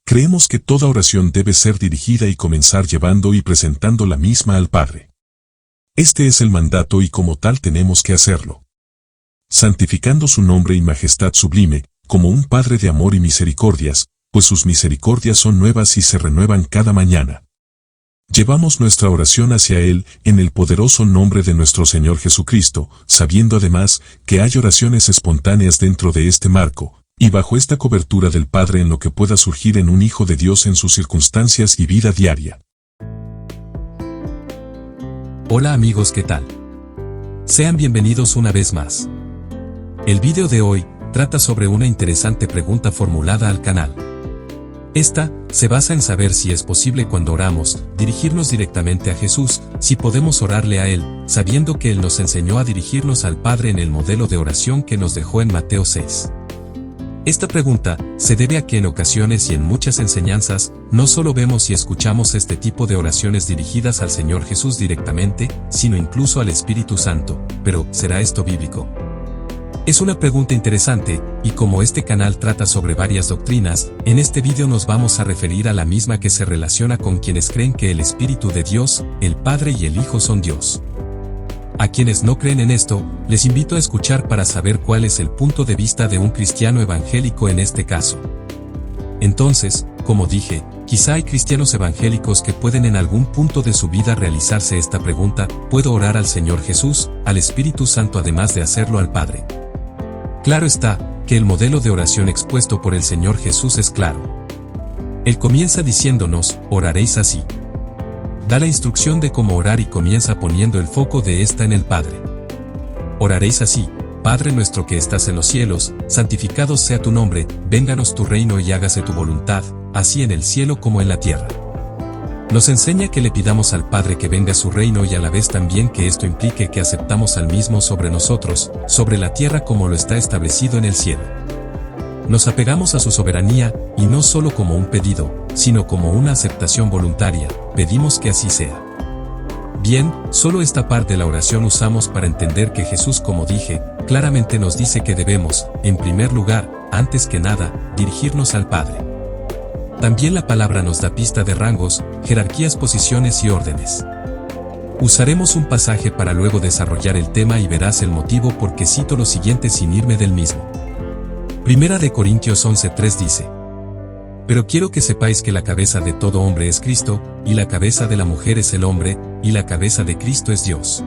Creemos que toda oración debe ser dirigida y comenzar llevando y presentando la misma al Padre. Este es el mandato y como tal tenemos que hacerlo. Santificando su nombre y majestad sublime, como un Padre de amor y misericordias, pues sus misericordias son nuevas y se renuevan cada mañana. Llevamos nuestra oración hacia Él en el poderoso nombre de nuestro Señor Jesucristo, sabiendo además que hay oraciones espontáneas dentro de este marco, y bajo esta cobertura del Padre en lo que pueda surgir en un Hijo de Dios en sus circunstancias y vida diaria. Hola amigos, ¿qué tal? Sean bienvenidos una vez más. El vídeo de hoy trata sobre una interesante pregunta formulada al canal. Esta se basa en saber si es posible cuando oramos dirigirnos directamente a Jesús, si podemos orarle a Él, sabiendo que Él nos enseñó a dirigirnos al Padre en el modelo de oración que nos dejó en Mateo 6. Esta pregunta se debe a que en ocasiones y en muchas enseñanzas, no solo vemos y escuchamos este tipo de oraciones dirigidas al Señor Jesús directamente, sino incluso al Espíritu Santo. Pero, ¿será esto bíblico? Es una pregunta interesante, y como este canal trata sobre varias doctrinas, en este vídeo nos vamos a referir a la misma que se relaciona con quienes creen que el Espíritu de Dios, el Padre y el Hijo son Dios. A quienes no creen en esto, les invito a escuchar para saber cuál es el punto de vista de un cristiano evangélico en este caso. Entonces, como dije, quizá hay cristianos evangélicos que pueden en algún punto de su vida realizarse esta pregunta: ¿puedo orar al Señor Jesús, al Espíritu Santo además de hacerlo al Padre? Claro está, que el modelo de oración expuesto por el Señor Jesús es claro. Él comienza diciéndonos: oraréis así. Da la instrucción de cómo orar y comienza poniendo el foco de esta en el Padre. Oraréis así: Padre nuestro que estás en los cielos, santificado sea tu nombre, vénganos tu reino y hágase tu voluntad, así en el cielo como en la tierra. Nos enseña que le pidamos al Padre que venga su reino y a la vez también que esto implique que aceptamos al mismo sobre nosotros, sobre la tierra como lo está establecido en el cielo. Nos apegamos a su soberanía, y no solo como un pedido, sino como una aceptación voluntaria, pedimos que así sea. Bien, solo esta parte de la oración usamos para entender que Jesús, como dije, claramente nos dice que debemos, en primer lugar, antes que nada, dirigirnos al Padre. También la palabra nos da pista de rangos, jerarquías, posiciones y órdenes. Usaremos un pasaje para luego desarrollar el tema y verás el motivo por qué cito lo siguiente sin irme del mismo. Primera de Corintios 11:3 dice: Pero quiero que sepáis que la cabeza de todo hombre es Cristo, y la cabeza de la mujer es el hombre, y la cabeza de Cristo es Dios.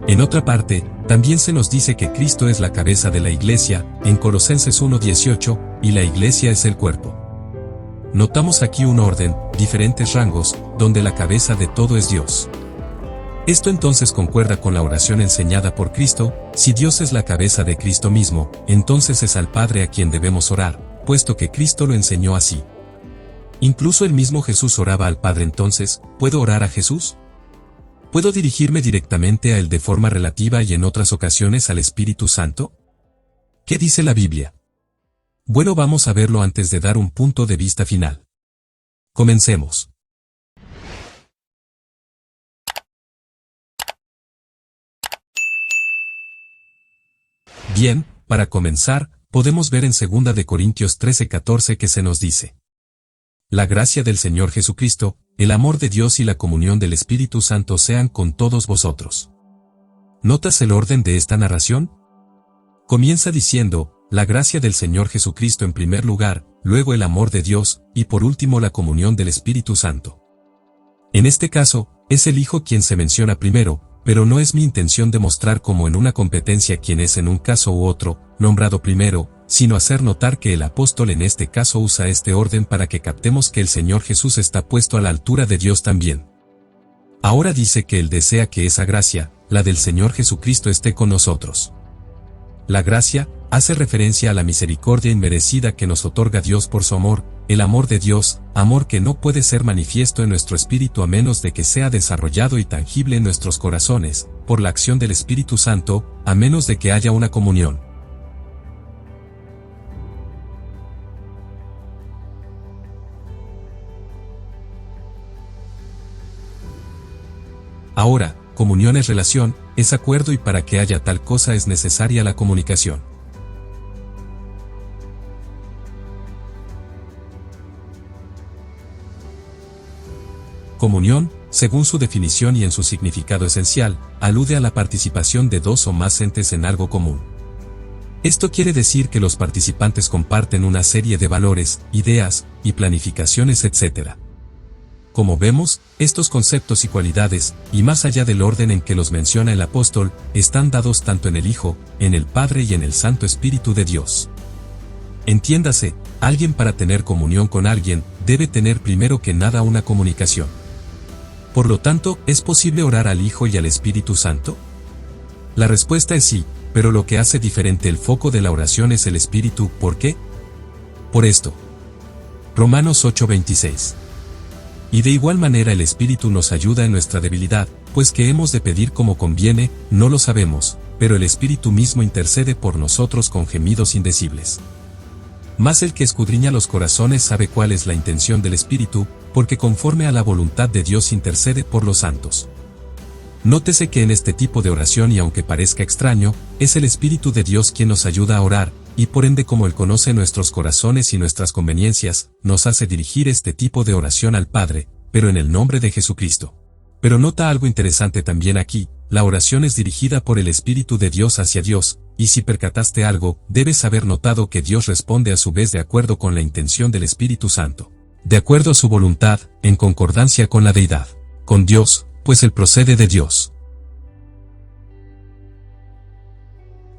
En otra parte, también se nos dice que Cristo es la cabeza de la iglesia, en Colosenses 1:18, y la iglesia es el cuerpo. Notamos aquí un orden, diferentes rangos, donde la cabeza de todo es Dios. Esto entonces concuerda con la oración enseñada por Cristo: si Dios es la cabeza de Cristo mismo, entonces es al Padre a quien debemos orar, puesto que Cristo lo enseñó así. Incluso el mismo Jesús oraba al Padre. Entonces, ¿puedo orar a Jesús? ¿Puedo dirigirme directamente a Él de forma relativa y en otras ocasiones al Espíritu Santo? ¿Qué dice la Biblia? Bueno, vamos a verlo antes de dar un punto de vista final. Comencemos. Bien, para comenzar, podemos ver en 2 de Corintios 13:14 que se nos dice: La gracia del Señor Jesucristo, el amor de Dios y la comunión del Espíritu Santo sean con todos vosotros. ¿Notas el orden de esta narración? Comienza diciendo: la gracia del Señor Jesucristo en primer lugar, luego el amor de Dios, y por último la comunión del Espíritu Santo. En este caso, es el Hijo quien se menciona primero, pero no es mi intención demostrar como en una competencia quién es en un caso u otro, nombrado primero, sino hacer notar que el apóstol en este caso usa este orden para que captemos que el Señor Jesús está puesto a la altura de Dios también. Ahora dice que Él desea que esa gracia, la del Señor Jesucristo, esté con nosotros. La gracia hace referencia a la misericordia inmerecida que nos otorga Dios por su amor, el amor de Dios, amor que no puede ser manifiesto en nuestro espíritu a menos de que sea desarrollado y tangible en nuestros corazones, por la acción del Espíritu Santo, a menos de que haya una comunión. Ahora, comunión es relación, es acuerdo, y para que haya tal cosa es necesaria la comunicación. Comunión, según su definición y en su significado esencial, alude a la participación de dos o más entes en algo común. Esto quiere decir que los participantes comparten una serie de valores, ideas, y planificaciones, etc. Como vemos, estos conceptos y cualidades, y más allá del orden en que los menciona el apóstol, están dados tanto en el Hijo, en el Padre y en el Santo Espíritu de Dios. Entiéndase, alguien para tener comunión con alguien, debe tener primero que nada una comunicación. Por lo tanto, ¿es posible orar al Hijo y al Espíritu Santo? La respuesta es sí, pero lo que hace diferente el foco de la oración es el Espíritu. ¿Por qué? Por esto. Romanos 8:26. Y de igual manera el Espíritu nos ayuda en nuestra debilidad, pues que hemos de pedir como conviene, no lo sabemos, pero el Espíritu mismo intercede por nosotros con gemidos indecibles. Mas el que escudriña los corazones sabe cuál es la intención del Espíritu, porque conforme a la voluntad de Dios intercede por los santos. Nótese que en este tipo de oración, y aunque parezca extraño, es el Espíritu de Dios quien nos ayuda a orar, y por ende como Él conoce nuestros corazones y nuestras conveniencias, nos hace dirigir este tipo de oración al Padre, pero en el nombre de Jesucristo. Pero nota algo interesante también aquí, la oración es dirigida por el Espíritu de Dios hacia Dios, y si percataste algo, debes haber notado que Dios responde a su vez de acuerdo con la intención del Espíritu Santo, de acuerdo a su voluntad, en concordancia con la deidad, con Dios, pues Él procede de Dios.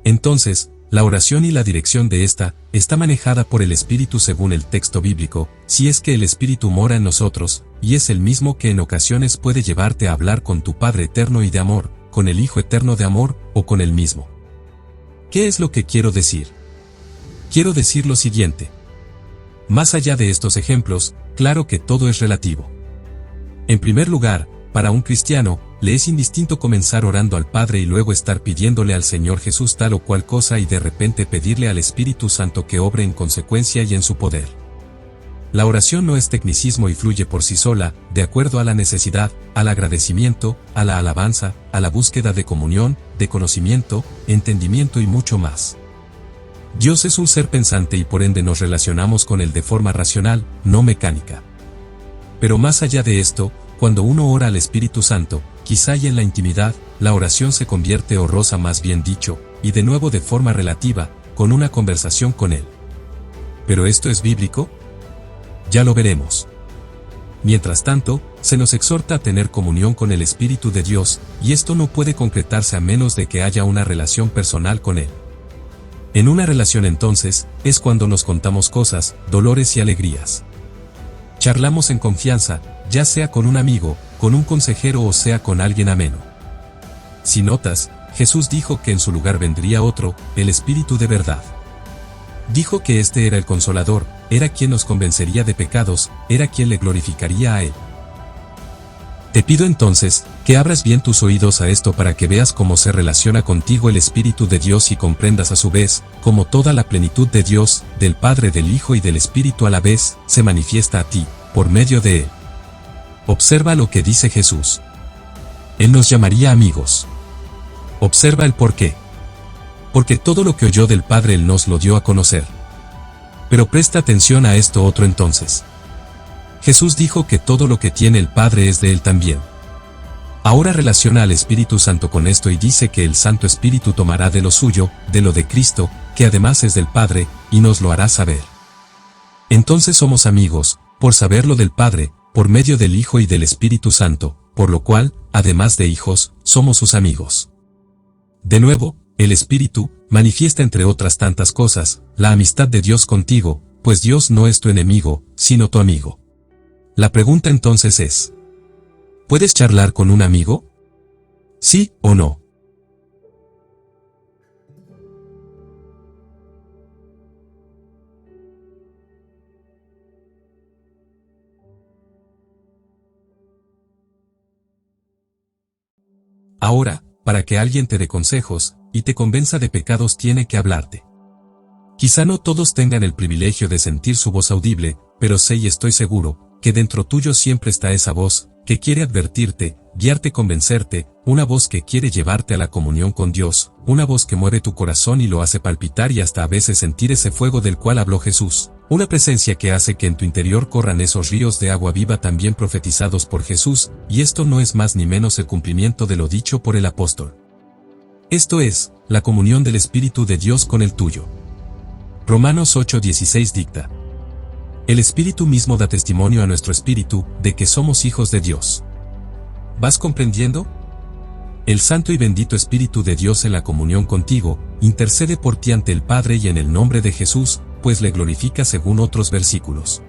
Entonces, la oración y la dirección de esta, está manejada por el Espíritu según el texto bíblico, si es que el Espíritu mora en nosotros, y es el mismo que en ocasiones puede llevarte a hablar con tu Padre eterno y de amor, con el Hijo eterno de amor, o con Él mismo. ¿Qué es lo que quiero decir? Quiero decir lo siguiente. Más allá de estos ejemplos, claro que todo es relativo. En primer lugar, para un cristiano, le es indistinto comenzar orando al Padre y luego estar pidiéndole al Señor Jesús tal o cual cosa y de repente pedirle al Espíritu Santo que obre en consecuencia y en su poder. La oración no es tecnicismo y fluye por sí sola, de acuerdo a la necesidad, al agradecimiento, a la alabanza, a la búsqueda de comunión, de conocimiento, entendimiento y mucho más. Dios es un ser pensante y por ende nos relacionamos con Él de forma racional, no mecánica. Pero más allá de esto, cuando uno ora al Espíritu Santo, quizá y en la intimidad, la oración se convierte o roza más bien dicho, y de nuevo de forma relativa, con una conversación con Él. ¿Pero esto es bíblico? Ya lo veremos. Mientras tanto, se nos exhorta a tener comunión con el Espíritu de Dios, y esto no puede concretarse a menos de que haya una relación personal con Él. En una relación entonces, es cuando nos contamos cosas, dolores y alegrías. Charlamos en confianza, ya sea con un amigo, con un consejero o sea con alguien ameno. Si notas, Jesús dijo que en su lugar vendría otro, el Espíritu de verdad. Dijo que este era el Consolador, era quien nos convencería de pecados, era quien le glorificaría a Él. Te pido entonces, que abras bien tus oídos a esto para que veas cómo se relaciona contigo el Espíritu de Dios y comprendas a su vez, cómo toda la plenitud de Dios, del Padre, del Hijo y del Espíritu a la vez, se manifiesta a ti, por medio de Él. Observa lo que dice Jesús. Él nos llamaría amigos. Observa el por qué. Porque todo lo que oyó del Padre Él nos lo dio a conocer. Pero presta atención a esto otro entonces. Jesús dijo que todo lo que tiene el Padre es de Él también. Ahora relaciona al Espíritu Santo con esto y dice que el Santo Espíritu tomará de lo suyo, de lo de Cristo, que además es del Padre, y nos lo hará saber. Entonces somos amigos, por saber lo del Padre, por medio del Hijo y del Espíritu Santo, por lo cual, además de hijos, somos sus amigos. De nuevo, el Espíritu manifiesta entre otras tantas cosas, la amistad de Dios contigo, pues Dios no es tu enemigo, sino tu amigo. La pregunta entonces es: ¿puedes charlar con un amigo? ¿Sí o no? Ahora, para que alguien te dé consejos, y te convenza de pecados tiene que hablarte. Quizá no todos tengan el privilegio de sentir su voz audible, pero sé y estoy seguro, que dentro tuyo siempre está esa voz, que quiere advertirte, guiarte, convencerte, una voz que quiere llevarte a la comunión con Dios, una voz que mueve tu corazón y lo hace palpitar y hasta a veces sentir ese fuego del cual habló Jesús, una presencia que hace que en tu interior corran esos ríos de agua viva también profetizados por Jesús, y esto no es más ni menos el cumplimiento de lo dicho por el apóstol. Esto es, la comunión del Espíritu de Dios con el tuyo. Romanos 8:16 dicta: el Espíritu mismo da testimonio a nuestro espíritu de que somos hijos de Dios. ¿Vas comprendiendo? El Santo y bendito Espíritu de Dios en la comunión contigo, intercede por ti ante el Padre y en el nombre de Jesús, pues le glorifica según otros versículos.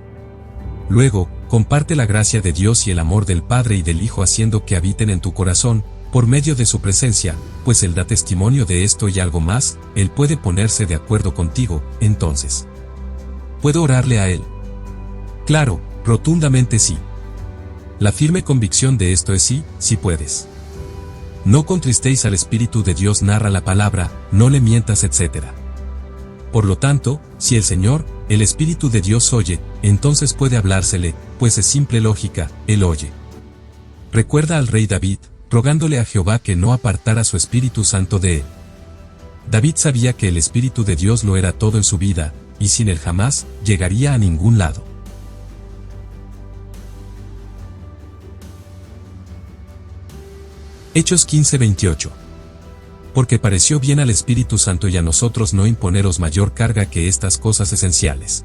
Luego, comparte la gracia de Dios y el amor del Padre y del Hijo haciendo que habiten en tu corazón, por medio de su presencia, pues Él da testimonio de esto y algo más, Él puede ponerse de acuerdo contigo, entonces. ¿Puedo orarle a Él? Claro, rotundamente sí. La firme convicción de esto es sí, sí puedes. No contristéis al Espíritu de Dios, narra la palabra, no le mientas, etc. Por lo tanto, si el Señor, el Espíritu de Dios oye, entonces puede hablársele, pues es simple lógica, Él oye. Recuerda al rey David, rogándole a Jehová que no apartara su Espíritu Santo de él. David sabía que el Espíritu de Dios lo era todo en su vida, y sin él jamás llegaría a ningún lado. Hechos 15:28. Porque pareció bien al Espíritu Santo y a nosotros no imponeros mayor carga que estas cosas esenciales.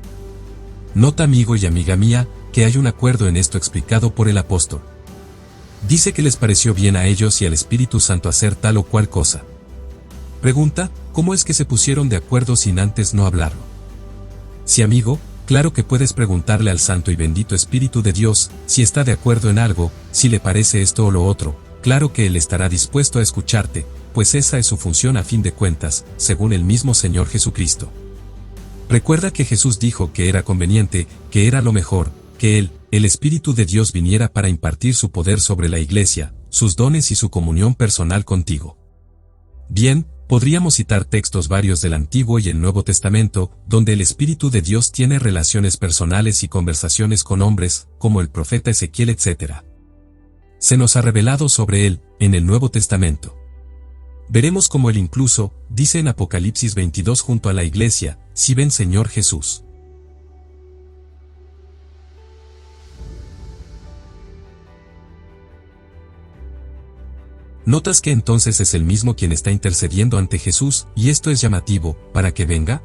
Nota, amigo y amiga mía, que hay un acuerdo en esto explicado por el apóstol. Dice que les pareció bien a ellos y al Espíritu Santo hacer tal o cual cosa. Pregunta, ¿cómo es que se pusieron de acuerdo sin antes no hablarlo? Sí, amigo, claro que puedes preguntarle al Santo y bendito Espíritu de Dios, si está de acuerdo en algo, si le parece esto o lo otro, claro que Él estará dispuesto a escucharte, pues esa es su función a fin de cuentas, según el mismo Señor Jesucristo. Recuerda que Jesús dijo que era conveniente, que era lo mejor, que Él, el Espíritu de Dios viniera para impartir su poder sobre la Iglesia, sus dones y su comunión personal contigo. Bien, podríamos citar textos varios del Antiguo y el Nuevo Testamento, donde el Espíritu de Dios tiene relaciones personales y conversaciones con hombres, como el profeta Ezequiel, etc. Se nos ha revelado sobre él, en el Nuevo Testamento. Veremos cómo él incluso, dice en Apocalipsis 22 junto a la Iglesia, si ven Señor Jesús. ¿Notas que entonces es el mismo quien está intercediendo ante Jesús, y esto es llamativo, para que venga?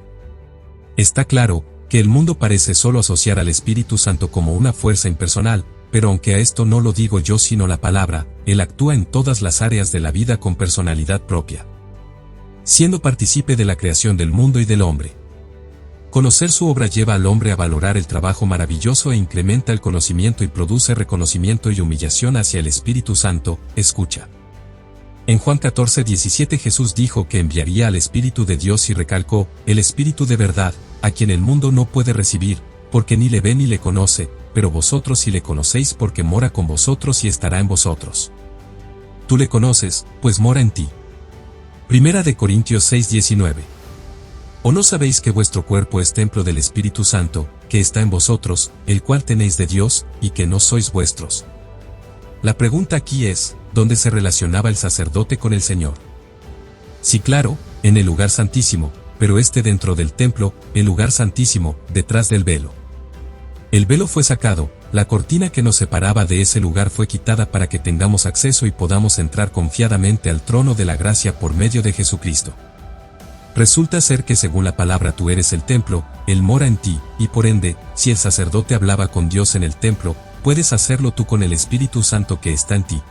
Está claro, que el mundo parece solo asociar al Espíritu Santo como una fuerza impersonal, pero aunque a esto no lo digo yo sino la palabra, Él actúa en todas las áreas de la vida con personalidad propia. Siendo partícipe de la creación del mundo y del hombre. Conocer su obra lleva al hombre a valorar el trabajo maravilloso e incrementa el conocimiento y produce reconocimiento y humillación hacia el Espíritu Santo, escucha. En Juan 14:17 Jesús dijo que enviaría al Espíritu de Dios y recalcó, el Espíritu de verdad, a quien el mundo no puede recibir, porque ni le ve ni le conoce, pero vosotros sí le conocéis porque mora con vosotros y estará en vosotros. Tú le conoces, pues mora en ti. Primera de Corintios 6:19. ¿O no sabéis que vuestro cuerpo es templo del Espíritu Santo, que está en vosotros, el cual tenéis de Dios, y que no sois vuestros? La pregunta aquí es, ¿dónde se relacionaba el sacerdote con el Señor? Sí, claro, en el lugar santísimo, pero dentro del templo, el lugar santísimo, detrás del velo. El velo fue sacado, la cortina que nos separaba de ese lugar fue quitada para que tengamos acceso y podamos entrar confiadamente al trono de la gracia por medio de Jesucristo. Resulta ser que según la palabra tú eres el templo, Él mora en ti, y por ende, si el sacerdote hablaba con Dios en el templo, puedes hacerlo tú con el Espíritu Santo que está en ti.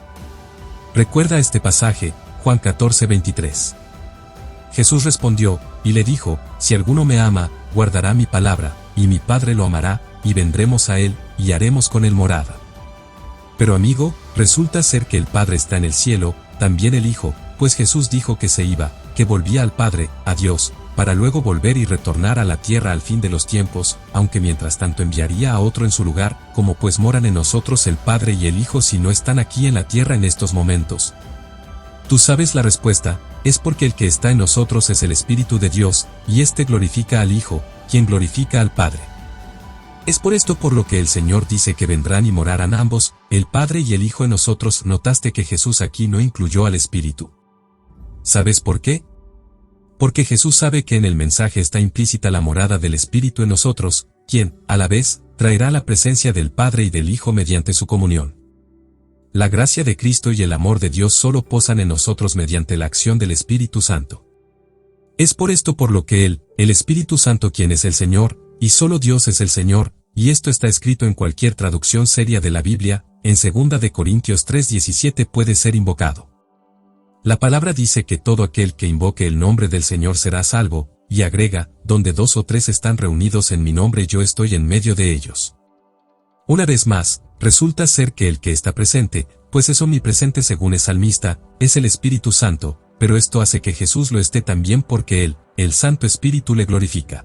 Recuerda este pasaje, Juan 14:23. Jesús respondió, y le dijo, si alguno me ama, guardará mi palabra, y mi Padre lo amará, y vendremos a él, y haremos con él morada. Pero amigo, resulta ser que el Padre está en el cielo, también el Hijo, pues Jesús dijo que se iba, que volvía al Padre, a Dios, para luego volver y retornar a la tierra al fin de los tiempos, aunque mientras tanto enviaría a otro en su lugar, como pues moran en nosotros el Padre y el Hijo si no están aquí en la tierra en estos momentos. Tú sabes la respuesta, es porque el que está en nosotros es el Espíritu de Dios, y éste glorifica al Hijo, quien glorifica al Padre. Es por esto por lo que el Señor dice que vendrán y morarán ambos, el Padre y el Hijo en nosotros. Notaste que Jesús aquí no incluyó al Espíritu. ¿Sabes por qué? Porque Jesús sabe que en el mensaje está implícita la morada del Espíritu en nosotros, quien, a la vez, traerá la presencia del Padre y del Hijo mediante su comunión. La gracia de Cristo y el amor de Dios solo posan en nosotros mediante la acción del Espíritu Santo. Es por esto por lo que Él, el Espíritu Santo, quien es el Señor, y solo Dios es el Señor, y esto está escrito en cualquier traducción seria de la Biblia, en 2 de Corintios 3:17 puede ser invocado. La palabra dice que todo aquel que invoque el nombre del Señor será salvo, y agrega, donde 2 o 3 están reunidos en mi nombre yo estoy en medio de ellos. Una vez más, resulta ser que el que está presente, pues es omnipresente según el salmista, es el Espíritu Santo, pero esto hace que Jesús lo esté también porque Él, el Santo Espíritu le glorifica.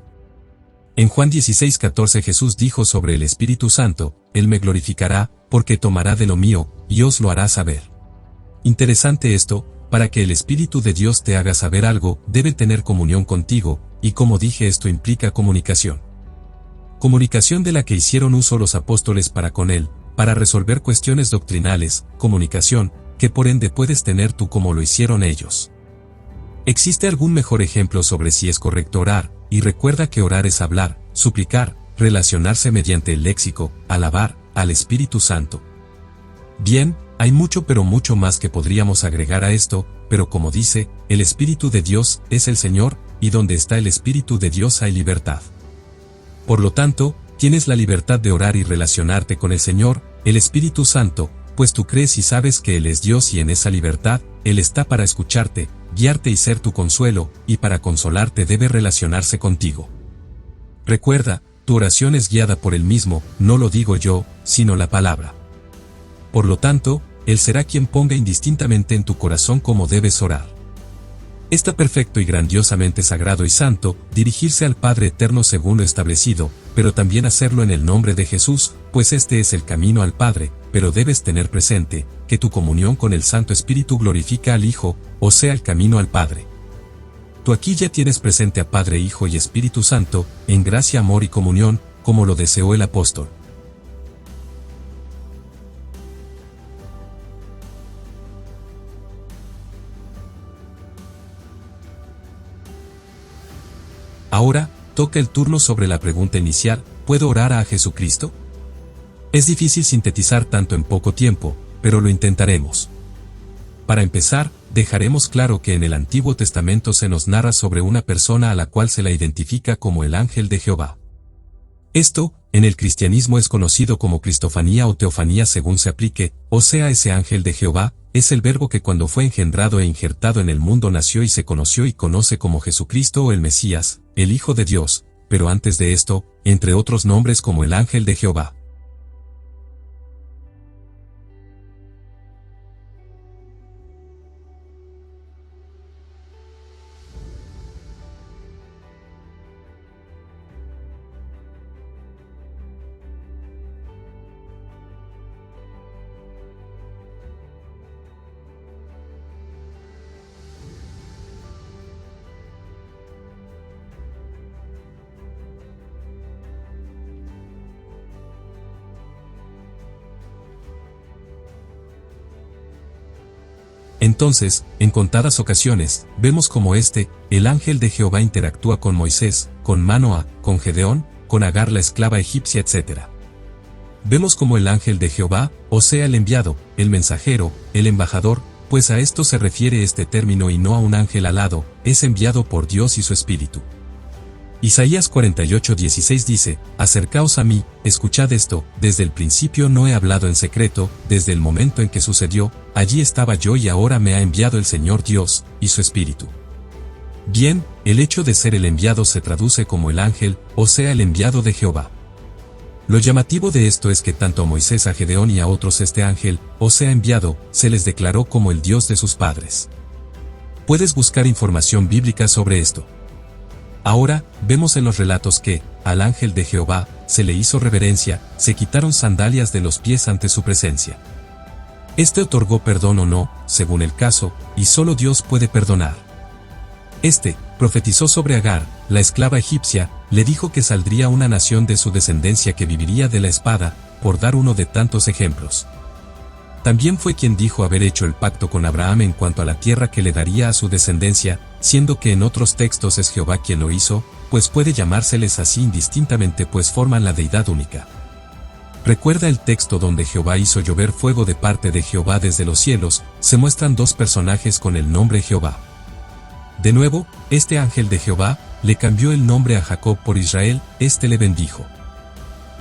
En Juan 16:14 Jesús dijo sobre el Espíritu Santo, Él me glorificará, porque tomará de lo mío, y os lo hará saber. Interesante esto, para que el Espíritu de Dios te haga saber algo, debe tener comunión contigo, y como dije esto implica comunicación. Comunicación de la que hicieron uso los apóstoles para con Él, para resolver cuestiones doctrinales, comunicación, que por ende puedes tener tú como lo hicieron ellos. ¿Existe algún mejor ejemplo sobre si es correcto orar? Y recuerda que orar es hablar, suplicar, relacionarse mediante el léxico, alabar al Espíritu Santo. Bien, hay mucho pero mucho más que podríamos agregar a esto, pero como dice, el Espíritu de Dios es el Señor, y donde está el Espíritu de Dios hay libertad. Por lo tanto, tienes la libertad de orar y relacionarte con el Señor, el Espíritu Santo, pues tú crees y sabes que Él es Dios y en esa libertad, Él está para escucharte, guiarte y ser tu consuelo, y para consolarte debe relacionarse contigo. Recuerda, tu oración es guiada por Él mismo, no lo digo yo, sino la palabra. Por lo tanto, Él será quien ponga indistintamente en tu corazón cómo debes orar. Está perfecto y grandiosamente sagrado y santo, dirigirse al Padre Eterno según lo establecido, pero también hacerlo en el nombre de Jesús, pues este es el camino al Padre, pero debes tener presente, que tu comunión con el Santo Espíritu glorifica al Hijo, o sea el camino al Padre. Tú aquí ya tienes presente a Padre, Hijo y Espíritu Santo, en gracia, amor y comunión, como lo deseó el apóstol. Ahora, toca el turno sobre la pregunta inicial, ¿puedo orar a Jesucristo? Es difícil sintetizar tanto en poco tiempo, pero lo intentaremos. Para empezar, dejaremos claro que en el Antiguo Testamento se nos narra sobre una persona a la cual se la identifica como el ángel de Jehová. Esto, en el cristianismo es conocido como cristofanía o teofanía según se aplique, o sea ese ángel de Jehová, es el verbo que cuando fue engendrado e injertado en el mundo nació y se conoció y conoce como Jesucristo o el Mesías, el Hijo de Dios, pero antes de esto, entre otros nombres como el ángel de Jehová. Entonces, en contadas ocasiones, vemos como el ángel de Jehová interactúa con Moisés, con Manoa, con Gedeón, con Agar la esclava egipcia, etc. Vemos como el ángel de Jehová, o sea el enviado, el mensajero, el embajador, pues a esto se refiere este término y no a un ángel alado, es enviado por Dios y su Espíritu. Isaías 48:16 dice, acercaos a mí, escuchad esto, desde el principio no he hablado en secreto, desde el momento en que sucedió, allí estaba yo y ahora me ha enviado el Señor Dios, y su Espíritu. Bien, el hecho de ser el enviado se traduce como el ángel, o sea el enviado de Jehová. Lo llamativo de esto es que tanto a Moisés, a Gedeón y a otros este ángel, o sea enviado, se les declaró como el Dios de sus padres. Puedes buscar información bíblica sobre esto. Ahora, vemos en los relatos que, al ángel de Jehová, se le hizo reverencia, se quitaron sandalias de los pies ante su presencia. Este otorgó perdón o no, según el caso, y solo Dios puede perdonar. Profetizó sobre Agar, la esclava egipcia, le dijo que saldría una nación de su descendencia que viviría de la espada, por dar uno de tantos ejemplos. También fue quien dijo haber hecho el pacto con Abraham en cuanto a la tierra que le daría a su descendencia, siendo que en otros textos es Jehová quien lo hizo, pues puede llamárseles así indistintamente pues forman la deidad única. Recuerda el texto donde Jehová hizo llover fuego de parte de Jehová desde los cielos, se muestran dos personajes con el nombre Jehová. De nuevo, este ángel de Jehová, le cambió el nombre a Jacob por Israel, le bendijo.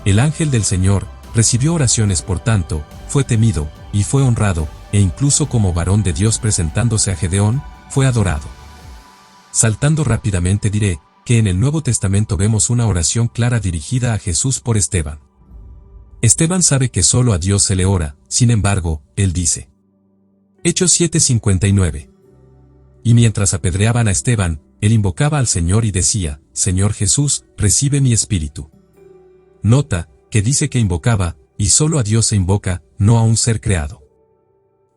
El ángel del Señor, recibió oraciones por tanto, fue temido, y fue honrado, e incluso como varón de Dios presentándose a Gedeón, fue adorado. Saltando rápidamente diré, que en el Nuevo Testamento vemos una oración clara dirigida a Jesús por Esteban. Esteban sabe que solo a Dios se le ora, sin embargo, él dice. Hechos 7:59. Y mientras apedreaban a Esteban, él invocaba al Señor y decía, Señor Jesús, recibe mi espíritu. Nota, que dice que invocaba, y solo a Dios se invoca, no a un ser creado.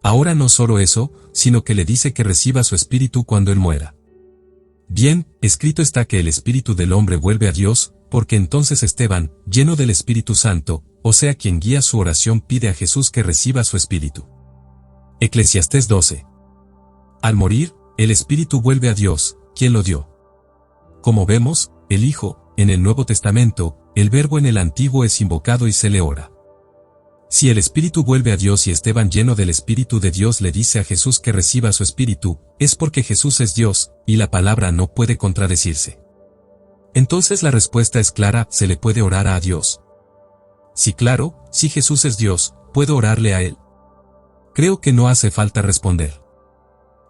Ahora no solo eso, sino que le dice que reciba su espíritu cuando él muera. Bien, escrito está que el espíritu del hombre vuelve a Dios, porque entonces Esteban, lleno del Espíritu Santo, o sea quien guía su oración pide a Jesús que reciba su espíritu. Eclesiastés 12. Al morir, el espíritu vuelve a Dios, quien lo dio. Como vemos, el Hijo, en el Nuevo Testamento, el Verbo en el Antiguo es invocado y se le ora. Si el Espíritu vuelve a Dios y Esteban lleno del Espíritu de Dios le dice a Jesús que reciba su Espíritu, es porque Jesús es Dios, y la palabra no puede contradecirse. Entonces la respuesta es clara, ¿se le puede orar a Dios? Sí, claro, si Jesús es Dios, ¿puedo orarle a Él? Creo que no hace falta responder.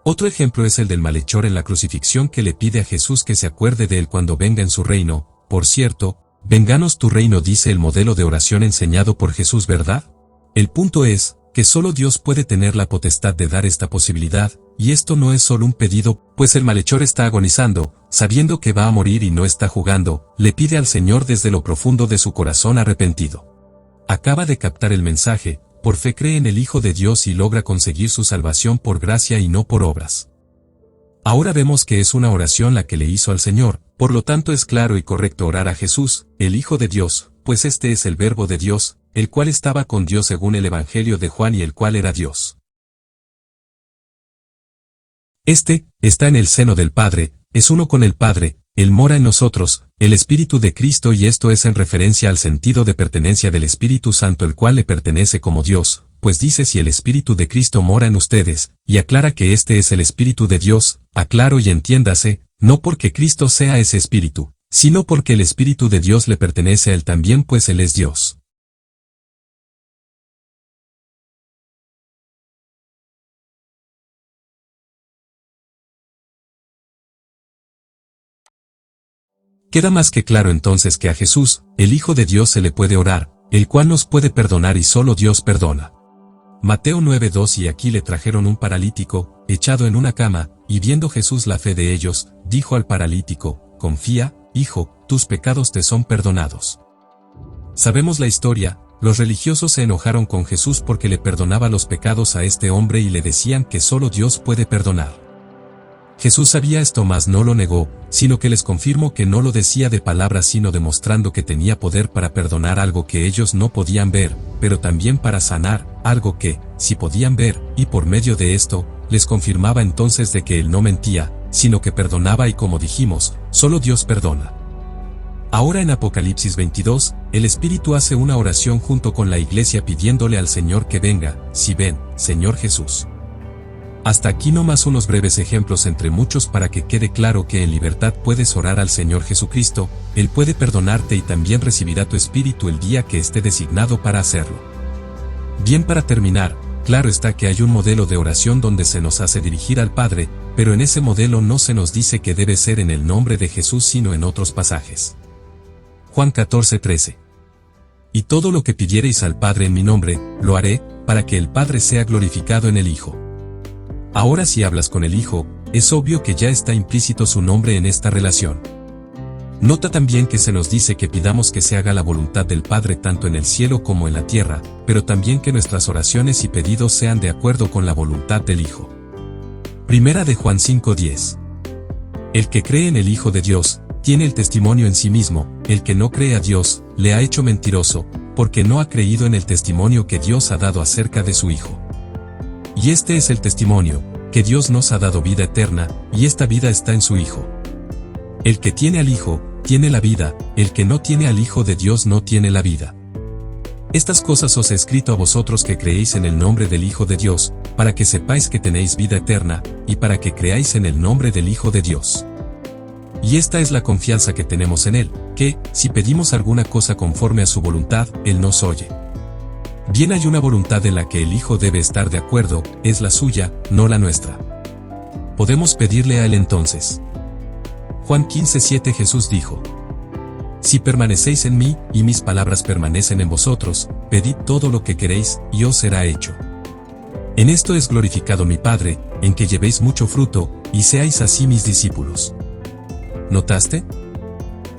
Otro ejemplo es el del malhechor en la crucifixión que le pide a Jesús que se acuerde de él cuando venga en su reino. Por cierto, vénganos tu reino dice el modelo de oración enseñado por Jesús, ¿verdad? El punto es, que solo Dios puede tener la potestad de dar esta posibilidad, y esto no es solo un pedido, pues el malhechor está agonizando, sabiendo que va a morir y no está jugando, le pide al Señor desde lo profundo de su corazón arrepentido. Acaba de captar el mensaje, por fe cree en el Hijo de Dios y logra conseguir su salvación por gracia y no por obras. Ahora vemos que es una oración la que le hizo al Señor, por lo tanto es claro y correcto orar a Jesús, el Hijo de Dios, pues este es el Verbo de Dios, el cual estaba con Dios según el Evangelio de Juan y el cual era Dios. Está en el seno del Padre, es uno con el Padre, Él mora en nosotros, el Espíritu de Cristo y esto es en referencia al sentido de pertenencia del Espíritu Santo el cual le pertenece como Dios, pues dice si el Espíritu de Cristo mora en ustedes, y aclara que este es el Espíritu de Dios, aclaro y entiéndase, no porque Cristo sea ese Espíritu, sino porque el Espíritu de Dios le pertenece a Él también pues Él es Dios. Queda más que claro entonces que a Jesús, el Hijo de Dios se le puede orar, el cual nos puede perdonar y solo Dios perdona. Mateo 9:2 Y aquí le trajeron un paralítico, echado en una cama, y viendo Jesús la fe de ellos, dijo al paralítico, confía, hijo, tus pecados te son perdonados. Sabemos la historia, los religiosos se enojaron con Jesús porque le perdonaba los pecados a este hombre y le decían que solo Dios puede perdonar. Jesús sabía esto mas no lo negó, sino que les confirmó que no lo decía de palabras sino demostrando que tenía poder para perdonar algo que ellos no podían ver, pero también para sanar, algo que, sí podían ver, y por medio de esto, les confirmaba entonces de que Él no mentía, sino que perdonaba y como dijimos, solo Dios perdona. Ahora en Apocalipsis 22, el Espíritu hace una oración junto con la iglesia pidiéndole al Señor que venga, si ven, Señor Jesús. Hasta aquí nomás unos breves ejemplos entre muchos para que quede claro que en libertad puedes orar al Señor Jesucristo, Él puede perdonarte y también recibirá tu espíritu el día que esté designado para hacerlo. Bien, para terminar, claro está que hay un modelo de oración donde se nos hace dirigir al Padre, pero en ese modelo no se nos dice que debe ser en el nombre de Jesús sino en otros pasajes. Juan 14:13. Y todo lo que pidiereis al Padre en mi nombre, lo haré, para que el Padre sea glorificado en el Hijo. Ahora si hablas con el Hijo, es obvio que ya está implícito su nombre en esta relación. Nota también que se nos dice que pidamos que se haga la voluntad del Padre tanto en el cielo como en la tierra, pero también que nuestras oraciones y pedidos sean de acuerdo con la voluntad del Hijo. Primera de Juan 5:10. El que cree en el Hijo de Dios, tiene el testimonio en sí mismo. El que no cree a Dios, le ha hecho mentiroso, porque no ha creído en el testimonio que Dios ha dado acerca de su Hijo. Y este es el testimonio, que Dios nos ha dado vida eterna, y esta vida está en su Hijo. El que tiene al Hijo, tiene la vida; el que no tiene al Hijo de Dios no tiene la vida. Estas cosas os he escrito a vosotros que creéis en el nombre del Hijo de Dios, para que sepáis que tenéis vida eterna, y para que creáis en el nombre del Hijo de Dios. Y esta es la confianza que tenemos en Él, que, si pedimos alguna cosa conforme a su voluntad, Él nos oye. Bien, hay una voluntad en la que el Hijo debe estar de acuerdo, es la suya, no la nuestra. Podemos pedirle a Él entonces. Juan 15:7 Jesús dijo: Si permanecéis en mí, y mis palabras permanecen en vosotros, pedid todo lo que queréis, y os será hecho. En esto es glorificado mi Padre, en que llevéis mucho fruto, y seáis así mis discípulos. ¿Notaste?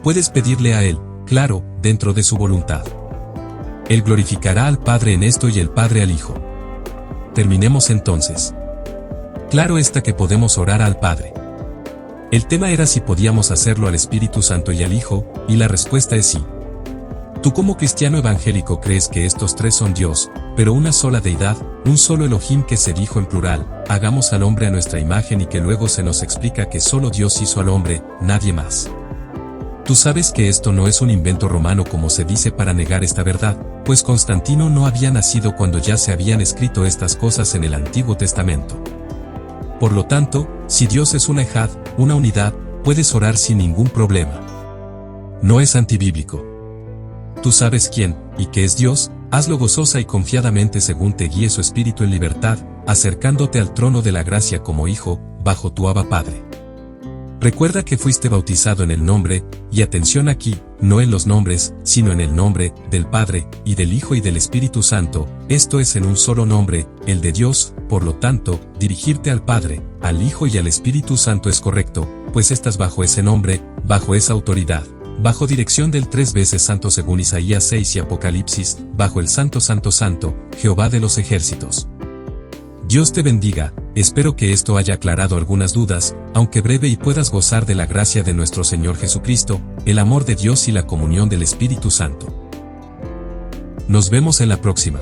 Puedes pedirle a Él, claro, dentro de su voluntad. Él glorificará al Padre en esto y el Padre al Hijo. Terminemos entonces. Claro está que podemos orar al Padre. El tema era si podíamos hacerlo al Espíritu Santo y al Hijo, y la respuesta es sí. Tú como cristiano evangélico crees que estos tres son Dios, pero una sola deidad, un solo Elohim que se dijo en plural: hagamos al hombre a nuestra imagen, y que luego se nos explica que solo Dios hizo al hombre, nadie más. Tú sabes que esto no es un invento romano como se dice para negar esta verdad, pues Constantino no había nacido cuando ya se habían escrito estas cosas en el Antiguo Testamento. Por lo tanto, si Dios es una ejad, una unidad, puedes orar sin ningún problema. No es antibíblico. Tú sabes quién, y qué es Dios; hazlo gozosa y confiadamente según te guíe su Espíritu en libertad, acercándote al trono de la gracia como hijo, bajo tu Abba Padre. Recuerda que fuiste bautizado en el nombre, y atención aquí, no en los nombres, sino en el nombre, del Padre, y del Hijo y del Espíritu Santo, esto es en un solo nombre, el de Dios. Por lo tanto, dirigirte al Padre, al Hijo y al Espíritu Santo es correcto, pues estás bajo ese nombre, bajo esa autoridad, bajo dirección del 3 veces Santo según Isaías 6 y Apocalipsis, bajo el Santo Santo Santo, Jehová de los ejércitos. Dios te bendiga. Espero que esto haya aclarado algunas dudas, aunque breve, y puedas gozar de la gracia de nuestro Señor Jesucristo, el amor de Dios y la comunión del Espíritu Santo. Nos vemos en la próxima.